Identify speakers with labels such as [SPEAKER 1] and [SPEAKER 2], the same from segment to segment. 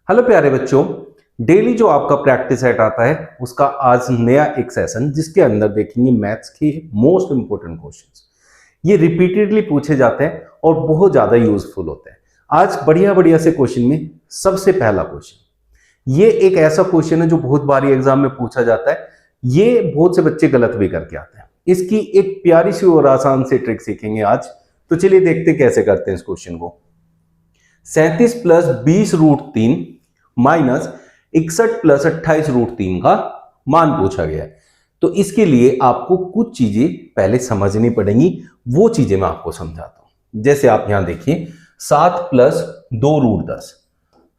[SPEAKER 1] Hello प्यारे बच्चों, daily जो आपका प्रैक्टिस सेट आता है उसका आज नया एक सेशन जिसके अंदर देखेंगे मैथ्स के मोस्ट इंपोर्टेंट क्वेश्चंस। ये रिपीटेडली पूछे जाते हैं और बहुत ज्यादा यूजफुल होते हैं। आज बढ़िया बढ़िया से क्वेश्चन में सबसे पहला क्वेश्चन, ये एक ऐसा क्वेश्चन है जो बहुत बारी एग्जाम में पूछा जाता है। ये बहुत से बच्चे गलत भी करके आते हैं। इसकी एक प्यारी सी और आसान सी ट्रिक सीखेंगे आज। तो चलिए देखते कैसे करते हैं इस क्वेश्चन को। 37 plus 20 root 3 minus 61 plus 28 root 3 का मान पूछा गया है। तो इसके लिए आपको कुछ चीजें पहले समझनी पड़ेंगी, वो चीजें मैं आपको समझाता हूं। जैसे आप यहां देखिए 7 प्लस 2 रूट 10,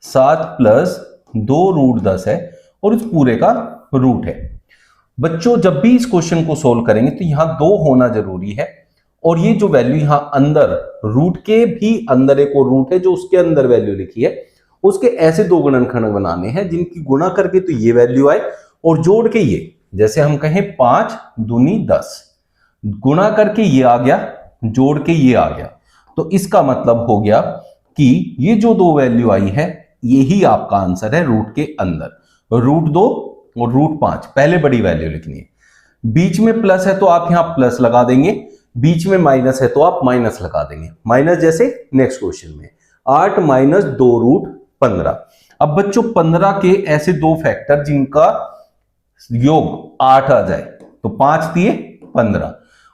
[SPEAKER 1] 7 प्लस 2 रूट 10 है और इस पूरे का रूट है। बच्चों जब भी इस क्वेश्चन को सोल्व करेंगे तो यहां 2 होना जरूरी है और ये जो वैल्यू यहां अंदर रूट के भी अंदर एक और रूट है जो उसके अंदर वैल्यू लिखी है, उसके ऐसे 2 गुणनखंड बनाने हैं जिनकी गुणा करके तो ये वैल्यू आए और जोड़ के ये, जैसे हम कहें 5 दूनी 10, गुणा करके ये आ गया, जोड़ के ये आ गया। तो इसका मतलब हो गया कि ये जो 2 वैल्यू आई है यही आपका आंसर है रूट के अंदर। रूट 2 और रूट 5 पहले बड़ी वैल्यू लिखनी है। बीच में प्लस है तो आप यहां प्लस लगा देंगे, बीच में माइनस है तो आप माइनस लगा देंगे। माइनस जैसे नेक्स्ट क्वेश्चन में 8 माइनस 2 रूट 15। अब बच्चों 15 के ऐसे 2 फैक्टर जिनका योग 8 आ जाए तो 5 दिए 15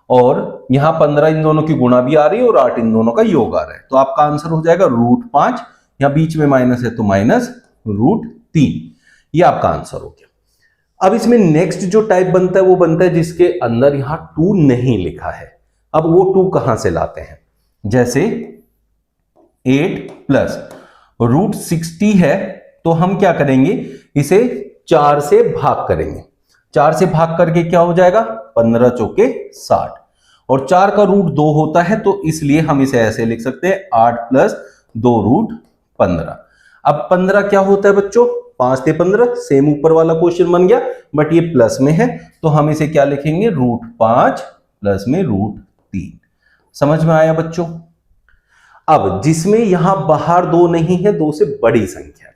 [SPEAKER 1] और यहां 15 इन दोनों की गुणा भी आ रही है और 8 इन दोनों का योग आ रहा है। तो आपका आंसर हो जाएगा रूट 5। यहां बीच में माइनस है तो माइनस रूट 3। ये आपका आंसर हो गया। अब इसमें नेक्स्ट जो टाइप बनता है वो बनता है जिसके अंदर यहां 2 नहीं लिखा है। अब वो 2 कहां से लाते हैं? जैसे 8 प्लस रूट 60 है तो हम क्या करेंगे, इसे 4 से भाग करेंगे। 4 से भाग करके क्या हो जाएगा, 15 चौके 60 और 4 का रूट 2 होता है तो इसलिए हम इसे ऐसे लिख सकते हैं 8 प्लस 2 रूट 15। अब 15 क्या होता है बच्चों, 5 से 15, सेम ऊपर वाला क्वेश्चन बन गया बट ये प्लस में है तो हम इसे क्या लिखेंगे, रूट 5 प्लस में रूट 3। समझ में आया बच्चों? अब जिसमें यहां बाहर 2 नहीं है, 2 से बड़ी संख्या है,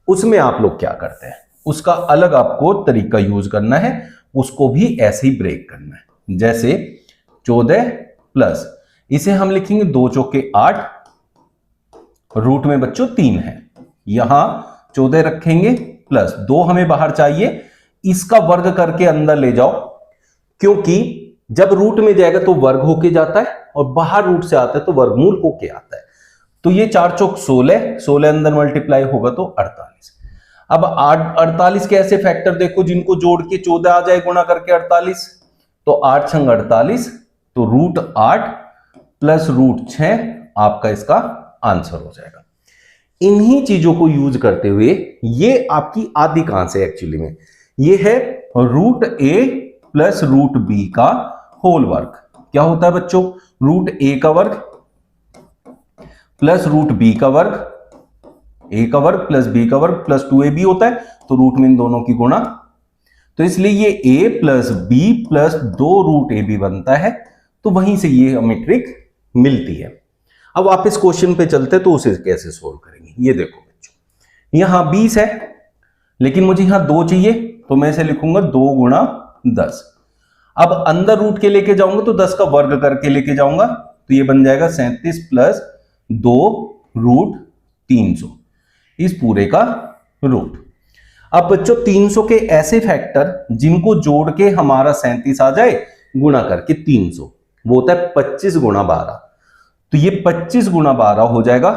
[SPEAKER 1] उसमें आप लोग क्या करते हैं, उसका अलग आपको तरीका यूज करना है, उसको भी ऐसे ही ब्रेक करना है। जैसे 14 प्लस, इसे हम लिखेंगे 2 चौके 8, रूट में बच्चों 3 है, यहां 14 रखेंगे प्लस 2 हमें बाहर चाहिए, इसका वर्ग करके अंदर ले जाओ, क्योंकि जब रूट में जाएगा तो वर्ग होके जाता है और बाहर रूट से आता है तो वर्गमूल होके आता है। तो ये 4 चौक 16, 16 अंदर मल्टीप्लाई होगा तो 48। अब 48 के ऐसे फैक्टर देखो जिनको जोड़ के 14 आ जाए गुणा करके 48, तो 8 छंग 48, तो रूट 8 प्लस रूट 6 आपका इसका आंसर हो जाएगा। इन्हीं चीजों को यूज करते हुए ये आपकी आदि कहां से एक्चुअली में, ये है रूट ए प्लस रूट बी का होल वर्ग। क्या होता है बच्चों, रूट ए का वर्ग प्लस रूट बी का वर्ग, ए का वर्ग प्लस बी का वर्ग प्लस 2ab होता है तो रूट में इन दोनों की गुणा, तो इसलिए ये a plus B plus 2 root A B बनता है। तो वहीं से ये हमें ट्रिक मिलती है। अब आप इस क्वेश्चन पे चलते तो उसे कैसे सोल्व करेंगे। ये देखो बच्चों, यहां 20 है लेकिन मुझे यहां 2 चाहिए तो मैं इसे लिखूंगा 2 गुणा 10। अब अंदर रूट के लेके जाऊंगा तो 10 का वर्ग करके लेके जाऊंगा तो ये बन जाएगा 37 प्लस 2 रूट 300, इस पूरे का रूट। अब बच्चों 300 के ऐसे फैक्टर जिनको जोड़ के हमारा 37 आ जाए गुणा करके 300, वो होता है 25 गुणा 12। तो ये 25 गुणा 12 हो जाएगा,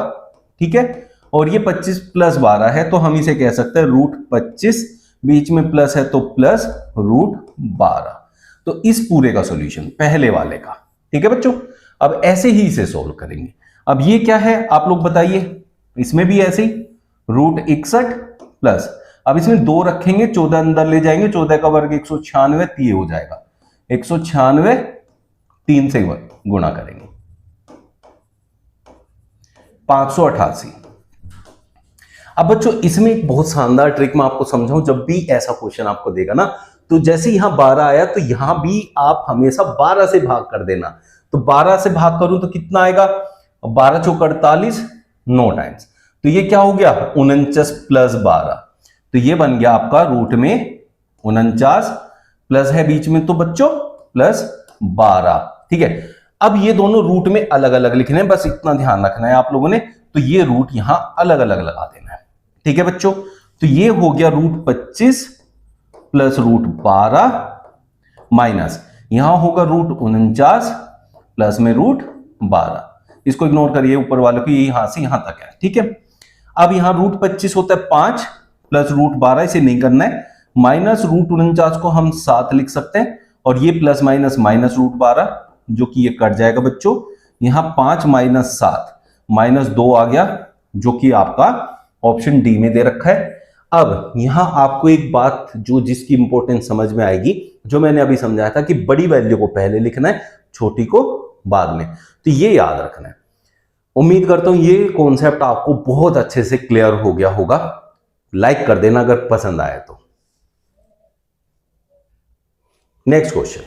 [SPEAKER 1] ठीक है। और ये 25 प्लस 12 है तो हम इसे कह सकते हैं रूट 25, बीच में प्लस है तो प्लस रूट 12। तो इस पूरे का सॉल्यूशन पहले वाले का, ठीक है बच्चों। अब ऐसे ही इसे सोल्व करेंगे। अब ये क्या है आप लोग बताइए, इसमें भी ऐसे ही रूट 61 प्लस, अब इसमें 2 रखेंगे, 14 अंदर ले जाएंगे, 14 का वर्ग 196, तो ये हो जाएगा 196, 3 से गुणा करेंगे 588। अब बच्चों इसमें एक बहुत शानदार ट्रिक मैं आपको समझाऊं, जब भी ऐसा क्वेश्चन आपको देगा ना तो जैसे यहां 12 आया तो यहां भी आप हमेशा 12 से भाग कर देना। तो 12 से भाग करूं तो कितना आएगा, 12 चौक 48, 9 टाइम्स तो ये क्या हो गया 49 प्लस 12, तो ये बन गया आपका रूट में 49 प्लस है बीच में तो बच्चों प्लस 12। ठीक है, अब ये दोनों रूट में अलग अलग लिखने हैं, बस इतना ध्यान रखना है आप लोगों ने, तो ये रूट यहां अलग अलग लगा देना है। ठीक है बच्चों, तो ये हो गया रूट 25 प्लस रूट 12 माइनस यहां होगा रूट 49 प्लस में रूट 12। इसको इग्नोर करिए, ऊपर वालों की यहां से यहां तक है। ठीक है, अब यहां रूट 25 होता है 5 प्लस रूट 12, इसे नहीं करना है, माइनस रूट 49 को हम 7 लिख सकते हैं, और ये प्लस माइनस माइनस रूट 12 जो कि ये कट जाएगा बच्चों, यहां 5 माइनस 7 माइनस 2 आ गया, जो कि आपका ऑप्शन डी में दे रखा है। अब यहां आपको एक बात जो जिसकी इंपॉर्टेंस समझ में आएगी, जो मैंने अभी समझाया था कि बड़ी वैल्यू को पहले लिखना है, छोटी को बाद में, तो ये याद रखना है। उम्मीद करता हूं ये कॉन्सेप्ट आपको बहुत अच्छे से क्लियर हो गया होगा। लाइक कर देना अगर पसंद आए तो। नेक्स्ट क्वेश्चन,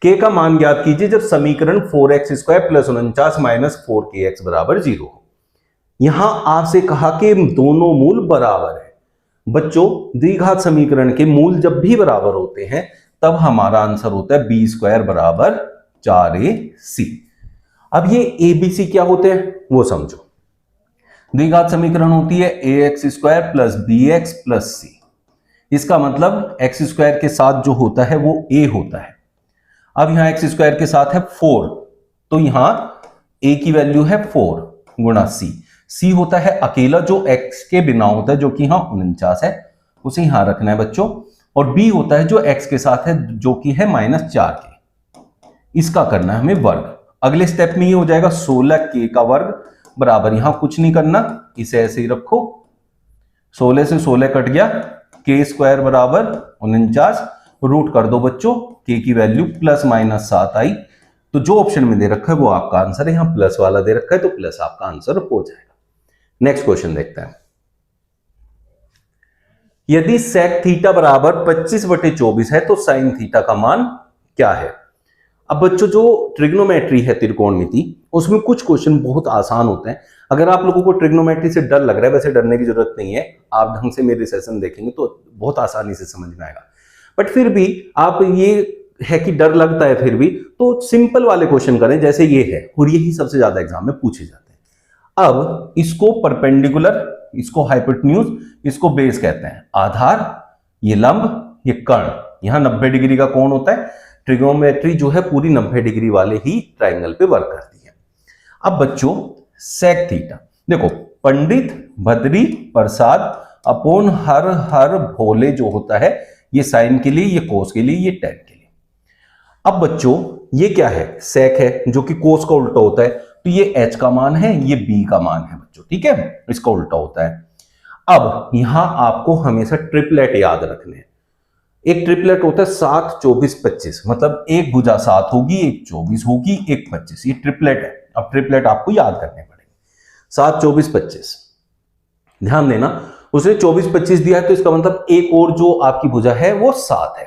[SPEAKER 1] के का मान ज्ञात कीजिए जब समीकरण 4x² प्लस 49 माइनस 4kx बराबर 0 हो। यहां आपसे कहा कि दोनों मूल बराबर है। बच्चों, द्विघात समीकरण के मूल जब भी बराबर होते हैं तब हमारा आंसर होता है b² बराबर 4ac। अब ये abc क्या होते हैं वो समझो। द्विघात समीकरण होती है ax² plus bx plus c। इसका मतलब x² के साथ जो होता है वो a होता है। अब यहां x² के साथ है 4, तो यहां a की वैल्यू है 4 गुणा c होता है अकेला जो x के बिना होता है, जो कि यहां 49 है, उसे यहां रखना है बच्चों। और b होता है जो x के साथ है, जो कि है -4 के, इसका करना है हमें वर्ग। अगले स्टेप में ये हो जाएगा 16k का वर्ग बराबर, यहां कुछ नहीं करना, इसे ऐसे ही रखो, 16 से 16 कट गया, k² बराबर 49, रूट कर दो बच्चों, k की वैल्यू प्लस माइनस 7 आई, तो जो ऑप्शन में दे रखा है वो आपका आंसर है। यहां प्लस वाला दे रखा है तो प्लस आपका आंसर हो जाएगा। नेक्स्ट क्वेश्चन देखते हैं। यदि sec थीटा बराबर 25/24 है तो sin थीटा का मान क्या है। अब बच्चों, जो ट्रिग्नोमेट्री है, त्रिकोणमिति, उसमें कुछ क्वेश्चन बहुत आसान होते हैं। अगर आप लोगों को ट्रिग्नोमेट्री से डर लग रहा है, वैसे डरने की जरूरत नहीं है, आप ढंग से मेरे सेशन देखेंगे तो बहुत आसानी से समझ में आएगा। बट फिर भी आप ये है कि डर लगता है, फिर भी तो सिंपल वाले क्वेश्चन करें, जैसे ये है, और यही सबसे ज्यादा एग्जाम में पूछे जाते हैं। अब इसको परपेंडिकुलर, इसको हाइपोटेन्यूज, इसको बेस कहते हैं, आधार, ये लंब, ये कर्ण। यहां 90 डिग्री का कोण होता है। ट्रिग्नोमेट्री जो है पूरी 90 डिग्री वाले ही ट्राइंगल पे वर्क करती है। अब बच्चों, सेक थीटा देखो, पंडित भद्री प्रसाद अपॉन हर भोले जो होता है, ये साइन के लिए, ये कोस के लिए, ये टेन के लिए। अब बच्चों, ये क्या है, सेक है, जो कि कोस का उल्टा होता है, तो ये h का मान है, ये b का मान है बच्चों। ठीक है, इसका उल्टा होता है। अब यहां आपको हमेशा ट्रिपलेट याद रखने हैं। एक ट्रिपलेट होता है 7, 24, 25, मतलब एक भुजा 7 होगी, एक 24 होगी, एक 25, ये ट्रिपलेट है। अब ट्रिपलेट आपको याद करने पड़ेंगे, 7, 24, 25। ध्यान देना, उसने 24, 25 दिया है, तो इसका मतलब एक और जो आपकी भुजा है वो 7 है।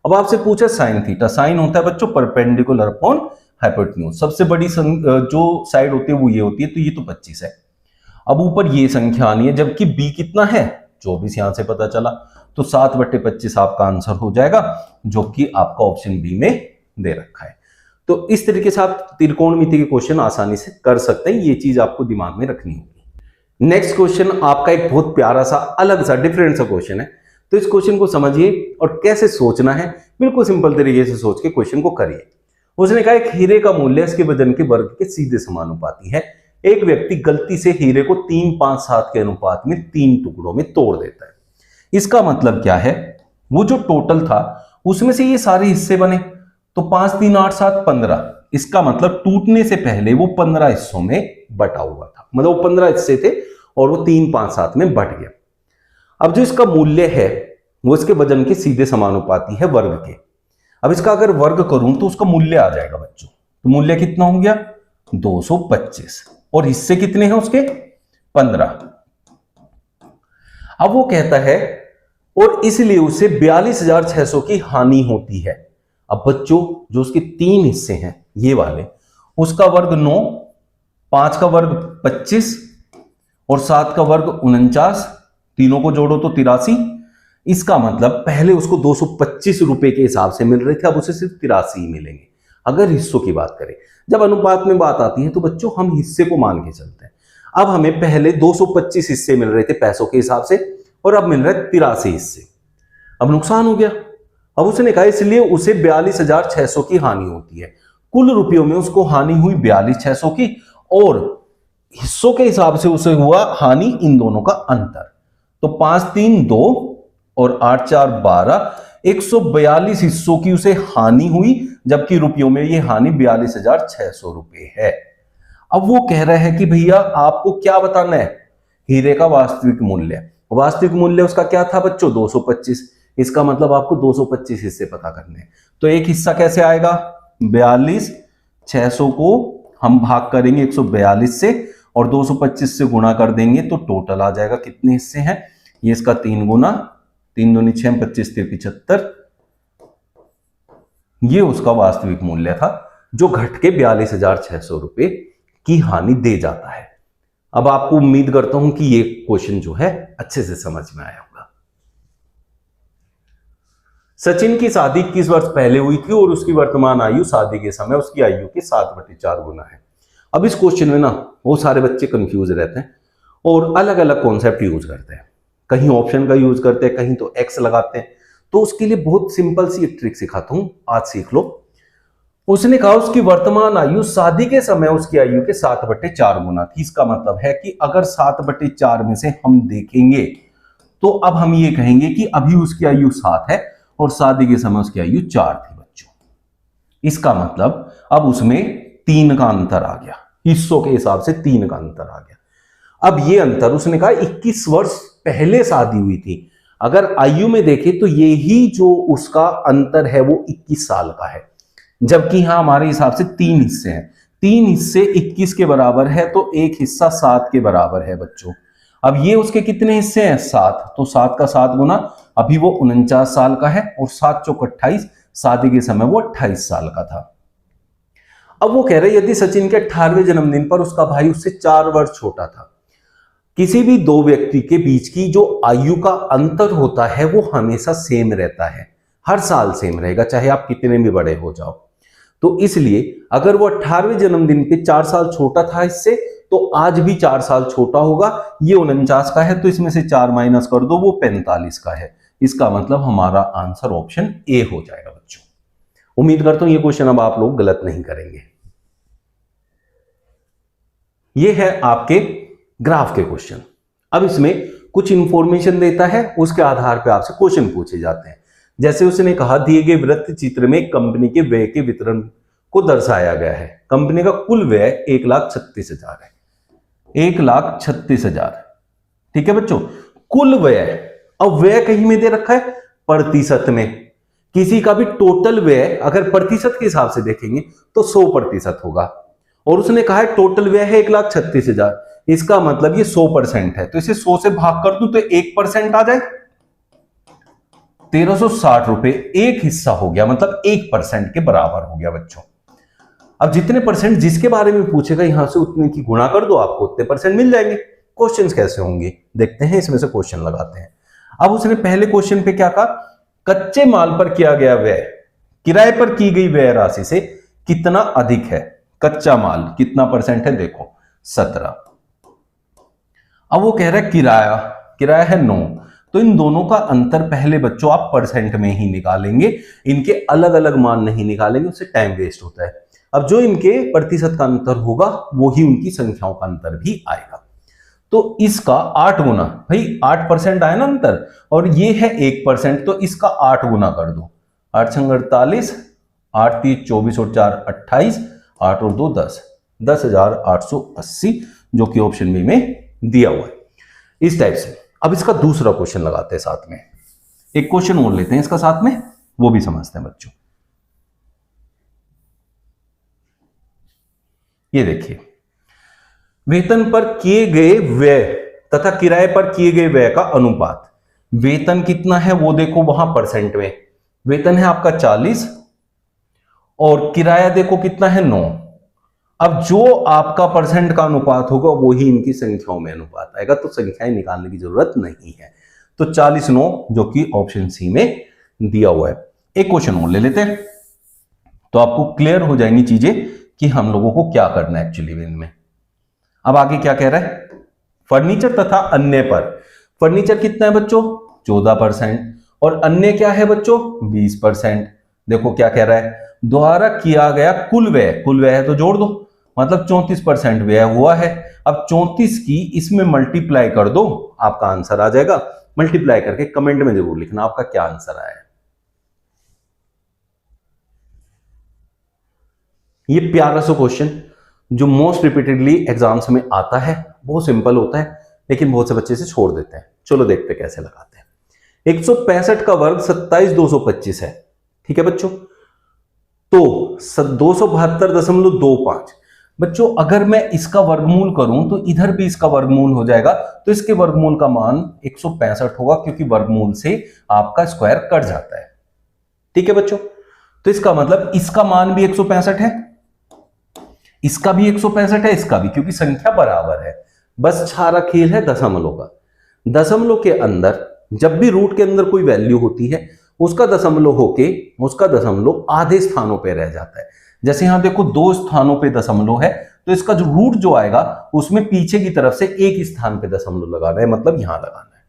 [SPEAKER 1] अब आपसे पूछा साइन थीटा, साइन होता है बच्चों परपेंडिकुलर अपॉन हाइपोटेन्यूज। सबसे बड़ी जो साइड होती है वो ये होती है, तो ये तो 25 है। अब ऊपर ये संख्या आनी है, जबकि b कितना है 24, यहां से पता चला, तो 7/25 आपका आंसर हो जाएगा, जो कि आपका ऑप्शन बी में दे रखा है। तो इस तरीके से आप त्रिकोणमिति के क्वेश्चन आसानी से कर सकते हैं, ये चीज आपको दिमाग में रखनी होगी। नेक्स्ट क्वेश्चन आपका एक बहुत प्यारा सा, अलग सा, डिफरेंट सा क्वेश्चन है। तो इस क्वेश्चन को समझिए और कैसे सोचना है, बिल्कुल सिंपल तरीके से सोच के क्वेश्चन को करिए। उसने कहा एक हीरे का मूल्य इसके वजन के वर्ग के सीधे समानुपाती है। एक व्यक्ति गलती से हीरे को 3, 5, 7 के अनुपात में 3 टुकड़ों में तोड़ देता है। इसका मतलब क्या है, वो जो टोटल था उसमें से ये सारे हिस्से बने, तो 5, 3, 8, 7, 15। इसका मतलब टूटने से पहले वो 15 हिस्सों में बटा हुआ था, मतलब वो 15 हिस्से थे और वो 3, 5, 7 में बट गया। अब जो इसका मूल्य है वो इसके वजन के सीधे समानुपाती है वर्ग के। अब इसका अगर वर्ग करूं तो उसका मूल्य आ जाएगा बच्चों, तो मूल्य कितना हो गया 225, और हिस्से कितने हैं उसके 15। अब वो कहता है और इसलिए उसे 42,600 की हानि होती है। अब बच्चों, जो उसके 3 हिस्से हैं ये वाले, उसका वर्ग 9, 5 का वर्ग 25 और 7 का वर्ग 49, तीनों को जोड़ो तो 83। इसका मतलब पहले उसको 225 रुपए के हिसाब से मिल रहे थे, अब उसे सिर्फ 83 ही मिलेंगे। अगर हिस्सों की बात करें, जब अनुपात में बात आती है तो बच्चों हम हिस्से को मान के चलते हैं। अब हमें पहले 225 हिस्से मिल रहे थे पैसों के हिसाब से, और अब मिल रहे 83 हिस्से। अब नुकसान हो गया। अब उसने कहा इसलिए उसे 42,600 की हानि होती है। कुल रुपयों में उसको हानि हुई 42,600 की, और हिस्सों के हिसाब से उसे हुआ हानि इन दोनों का अंतर। तो 5 3 2 और 8 4 12, 142 हिस्सों की उसे हानि हुई, जबकि रुपयों में ये हानि 42,600 रुपए है। अब वो कह रहा है कि भैया आपको क्या बताना है, हीरे का वास्तविक मूल्य। वास्तविक मूल्य उसका क्या था बच्चों, 225। इसका मतलब आपको 225 हिस्से पता करने हैं। तो एक हिस्सा कैसे आएगा, 42,600 को हम भाग करेंगे 142 से, और 225 से गुणा कर देंगे तो टोटल आ जाएगा कितने हिस्से हैं। ये इसका 3 गुना, 3 दूनी 6, 25 3 75। ये उसका वास्तविक मूल्य था, जो घट के 42,600 रुपए की हानि दे जाता है। अब आपको उम्मीद करता हूं कि ये क्वेश्चन जो है अच्छे से समझ में आया होगा। सचिन की शादी 21 वर्ष पहले हुई थी और उसकी वर्तमान आयु शादी के समय उसकी आयु के 7/4 गुना है। अब इस क्वेश्चन में ना बहुत सारे बच्चे कंफ्यूज रहते हैं और अलग अलग कॉन्सेप्ट यूज करते हैं। कहीं ऑप्शन का यूज करते हैं, कहीं तो एक्स लगाते हैं। तो उसके लिए बहुत सिंपल सी एक ट्रिक सिखाता हूं, आज सीख लो। उसने कहा उसकी वर्तमान आयु शादी के समय उसकी आयु के 7/4 गुना थी। इसका मतलब है कि अगर 7/4 में से हम देखेंगे तो अब हम ये कहेंगे कि अभी उसकी आयु 7 है और शादी के समय उसकी आयु 4 थी बच्चों। इसका मतलब अब उसमें 3 का अंतर आ गया, हिस्सों के हिसाब से 3 का अंतर आ गया। अब ये अंतर उसने कहा 21 वर्ष पहले शादी हुई थी। अगर आयु में देखें तो ये ही जो उसका अंतर है वो 21 साल का है, जबकि यहां हमारे हिसाब से 3 हिस्से हैं। 3 हिस्से 21 के बराबर है तो एक हिस्सा 7 के बराबर है बच्चों। अब ये उसके कितने हिस्से हैं, 7। तो 7 का 7 गुना, अभी वो 49 साल का है, और 7 चौक 28, शादी के समय वो 28 साल का था। अब वो कह रहे यदि सचिन के 18वें जन्मदिन पर उसका भाई उससे 4 वर्ष छोटा था, किसी भी दो व्यक्ति के बीच की जो आयु का अंतर होता है वो हमेशा सेम रहता है, हर साल सेम रहेगा, चाहे आप कितने भी बड़े हो जाओ। तो इसलिए अगर वो 18वें जन्मदिन पे 4 साल छोटा था इससे, तो आज भी 4 साल छोटा होगा। ये 49 का है तो इसमें से 4 माइनस कर दो, वो 45 का है। इसका मतलब हमारा आंसर ऑप्शन ए हो जाएगा बच्चों। उम्मीद करता हूं ये क्वेश्चन अब आप लोग गलत नहीं करेंगे। ये है आपके ग्राफ के क्वेश्चन। अब इसमें कुछ इंफॉर्मेशन देता है, उसके आधार पर आपसे क्वेश्चन पूछे जाते हैं। जैसे उसने कहा दिए गए वृत्त चित्र में कंपनी के व्यय के वितरण को दर्शाया गया है। कंपनी का कुल व्यय 1,36,000 है, 1,36,000। ठीक है बच्चों, कुल व्यय। अब व्यय कहीं में दे रखा है प्रतिशत में। किसी का भी टोटल व्यय अगर प्रतिशत के हिसाब से देखेंगे तो 100% होगा, और उसने कहा है टोटल व्यय है 1,36,000। इसका मतलब ये 100% है, तो इसे 100 से भाग कर दूं तो 1% आ जाए, 1,360 रुपए एक हिस्सा हो गया, मतलब 1% के बराबर हो गया बच्चों। अब जितने परसेंट जिसके बारे में पूछेगा यहां से उतने की गुणा कर दो, आपको उतने परसेंट मिल जाएंगे। क्वेश्चंस कैसे होंगे देखते हैं, इसमें से क्वेश्चन लगाते हैं। अब उसने पहले क्वेश्चन पे क्या कहा, कच्चे माल पर किया गया व्यय किराए पर की गई व्यय राशि से कितना अधिक है। कच्चा माल कितना परसेंट है, देखो 17। अब वो कह रहा है किराया, किराया है 9। तो इन दोनों का अंतर पहले बच्चों आप परसेंट में ही निकालेंगे, इनके अलग अलग मान नहीं निकालेंगे, उससे टाइम वेस्ट होता है। अब जो इनके प्रतिशत का अंतर होगा वो ही उनकी संख्याओं का अंतर भी आएगा। तो इसका 8 गुना, भाई 8% आया ना अंतर, और ये है 1%, तो इसका 8 गुना कर दो। 8 छंग 48, 8 3 24 और 4 28, 8 और 2 10, 10,880, जो कि ऑप्शन बी में दिया हुआ है। इस टाइप से अब इसका दूसरा क्वेश्चन लगाते हैं साथ में, एक क्वेश्चन और लेते हैं इसका साथ में, वो भी समझते हैं बच्चों। ये देखिए, वेतन पर किए गए व्यय तथा किराए पर किए गए व्यय का अनुपात। वेतन कितना है वो देखो वहां परसेंट में, वेतन है आपका 40 और किराया देखो कितना है 9, अब जो आपका परसेंट का अनुपात होगा वो ही इनकी संख्याओं में अनुपात आएगा, तो संख्याएं निकालने की जरूरत नहीं है। तो 40/9 जो कि ऑप्शन सी में दिया हुआ है। एक क्वेश्चन और ले लेते हैं तो आपको क्लियर हो जाएंगी चीजें कि हम लोगों को क्या करना है एक्चुअली इनमें। अब आगे क्या कह रहा है, फर्नीचर तथा अन्य पर। फर्नीचर कितना है बच्चों, 14%, और अन्य क्या है बच्चों, 20%। देखो क्या कह रहा है, द्वारा किया गया कुल व्यय, कुल व्यय है तो जोड़ दो, मतलब 34% व्यय हुआ है। अब 34 की इसमें मल्टीप्लाई कर दो, आपका आंसर आ जाएगा। मल्टीप्लाई करके कमेंट में जरूर लिखना आपका क्या आंसर आया है। ये प्यारा सा क्वेश्चन जो मोस्ट रिपीटेडली एग्जाम्स में आता है, बहुत सिंपल होता है लेकिन बहुत से बच्चे से छोड़ देते हैं। चलो देखते हैं कैसे लगाते हैं। 165 का वर्ग 27,225 है, ठीक है बच्चों। तो 272.25 बच्चों, अगर मैं इसका वर्गमूल करूं तो इधर भी इसका वर्गमूल हो जाएगा, तो इसके वर्गमूल का मान 165 होगा, क्योंकि वर्गमूल से आपका स्क्वायर कट जाता है, ठीक है बच्चों। तो इसका मतलब इसका मान भी 165 है, इसका भी 165 है, इसका भी, क्योंकि संख्या बराबर है। बस छारा खेल है दशमलव का। दशमलव के अंदर जब भी रूट के अंदर कोई वैल्यू होती है, उसका दशमलव आधे स्थानों पे रह जाता है। जैसे यहां देखो 2 स्थानों पे दशमलव है, तो इसका जो रूट जो आएगा उसमें पीछे की तरफ से एक स्थान पे दशमलव लगाना है, मतलब यहां लगाना है।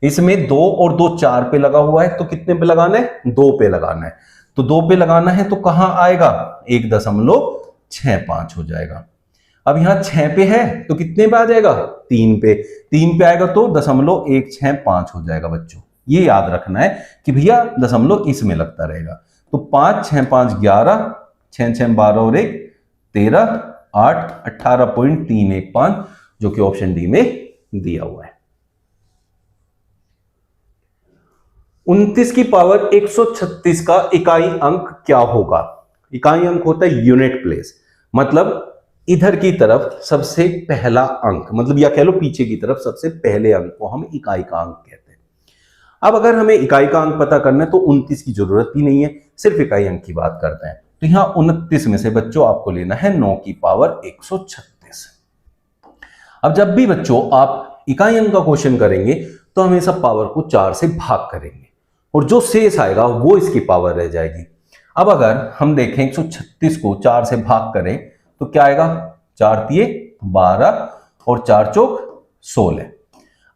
[SPEAKER 1] इसमें 2 और 2 4 पे लगा हुआ है, तो कितने पे लगाना है, 2 पे लगाना है। तो 2 पे लगाना है तो कहां आएगा, 1.65 हो जाएगा। अब यहां 6 पे है तो कितने पे आ जाएगा, 3 पे। 3 पे आएगा तो 0.165 हो जाएगा बच्चों। ये याद रखना है कि भैया दशमलव इसमें लगता रहेगा। तो 5 6 5 11, 6 6 12 और 1 13, 8 18.315, जो कि ऑप्शन डी में दिया हुआ है। 29 की पावर 136 का इकाई अंक क्या होगा। इकाई अंक होता है यूनिट प्लेस, मतलब इधर की तरफ सबसे पहला अंक, मतलब या कह लो पीछे की तरफ सबसे पहले अंक को हम इकाई का अंक कहते हैं। अब अगर हमें इकाई का अंक पता करना है तो 29 की जरूरत भी नहीं है, सिर्फ इकाई अंक की बात करते हैं। तो यहां 29 में से बच्चों आपको लेना है 9 की पावर 136। अब जब भी बच्चों आप इकाई अंक का क्वेश्चन करेंगे तो हमेशा पावर को 4 से भाग करेंगे, और जो शेष आएगा वो इसकी पावर रह जाएगी। अब अगर हम देखें 136 को 4 से भाग करें तो क्या आएगा, 4 तिये 12 और 4 चौक 16।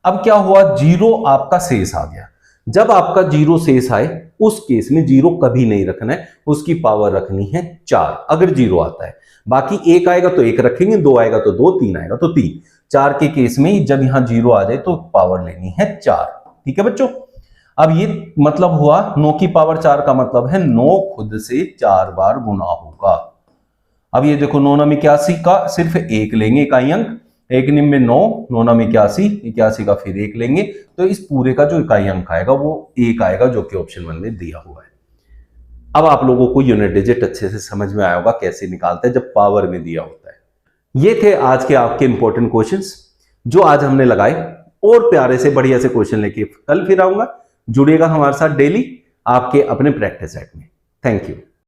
[SPEAKER 1] अब क्या हुआ, जीरो आपका शेष आ गया। जब आपका जीरो शेष आए उस केस में जीरो कभी नहीं रखना है, उसकी पावर रखनी है 4 अगर जीरो आता है। बाकी 1 आएगा तो 1 रखेंगे, 2 आएगा तो 2, 3 आएगा तो 3। 4 के केस में जब यहां जीरो आ जाए तो पावर लेनी है 4, ठीक है बच्चों। अब ये मतलब हुआ 9 की पावर 4 का मतलब है 9 खुद से 4 बार गुना होगा। अब ये देखो 9 9 81 का सिर्फ 1 लेंगे इकाई अंक, 1 निम्न 9, 9 9 81, 81 का फिर 1 लेंगे, तो इस पूरे का जो इकाई अंक आएगा वो 1 आएगा, जो कि ऑप्शन 1 में दिया हुआ है। अब आप लोगों को यूनिट डिजिट अच्छे से समझ में आया होगा कैसे निकालते हैं जब पावर में दिया होता है। ये थे आज के आपके इंपॉर्टेंट क्वेश्चंस जो आज हमने लगाए, और प्यारे से बढ़िया से क्वेश्चन लेके कल फिर आऊंगा। जुड़िएगा हमारे साथ डेली आपके अपने प्रैक्टिस सेट में। Thank you.